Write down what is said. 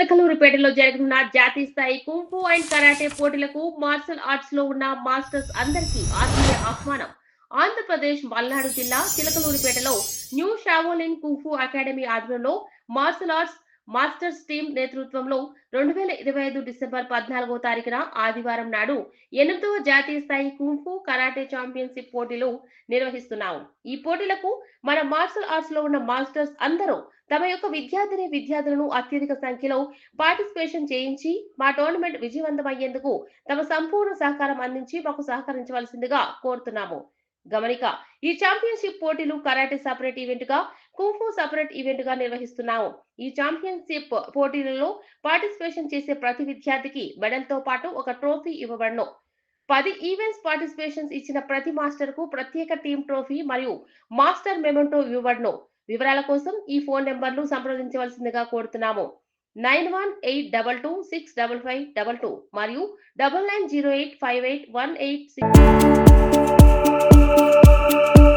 చిలకలూరిపేటలో జరగనున్న జాతీయ స్థాయి కుంఫు అండ్ కరాటే పోటీలకు మార్షల్ ఆర్ట్స్ లో ఉన్న మాస్టర్స్ అందరికీ ఆత్మీయ ఆహ్వానం. ఆంధ్రప్రదేశ్ పల్నాడు జిల్లా చిలకలూరిపేటలో న్యూ షావోలిన్ కుంఫు అకాడమీ ఆధ్వర్యంలో మార్షల్ ఆర్ట్స్ మాస్టర్స్ టీమ్ నేతృత్వంలో 2025 డిసెంబర్ 14వ తారీఖున ఆదివారం నాడు 8వ జాతీయ స్థాయి కుంఫు కరాటే ఛాంపియన్షిప్ పోటీలు నిర్వహిస్తున్నాము. ఈ పోటీలకు మన మార్షల్ ఆర్ట్స్ లో ఉన్న మాస్టర్స్ అందరూ తమ యొక్క విద్యార్థులను అత్యధిక సంఖ్యలో పార్టిసిపేషన్ చేయించి మా టోర్నమెంట్ విజయవంతమయ్యేందుకు తమ సంపూర్ణ సహకారం అందించి మాకు సహకరించవలసిందిగా కోరుతున్నాము. గమనిక, ఈ ఛాంపియన్షిప్ పోటీలు కరాటే సపరేట్ ఈవెంట్ గా, కుంఫు సపరేట్ ఈవెంట్ గా నిర్వహిస్తున్నాము. ఈ ఛాంపియన్షిప్ పోటీలలో పార్టిసిపేషన్ చేసే ప్రతి విద్యార్థికి మెడల్ తో పాటు ఒక ట్రోఫీ ఇవ్వబడను. 10 ఈవెంట్స్ పార్టిసిపేషన్స్ ఇచ్చిన ప్రతి మాస్టర్ కు ప్రత్యేక టీమ్ ట్రోఫీ మరియు మాస్టర్ మెమెంటో ఇవ్వబడను. వివరాల కోసం ఈ ఫోన్ నెంబర్లు సంప్రదించవలసిందిగా కోరుతున్నాము. 9182265522 మరియు 99085818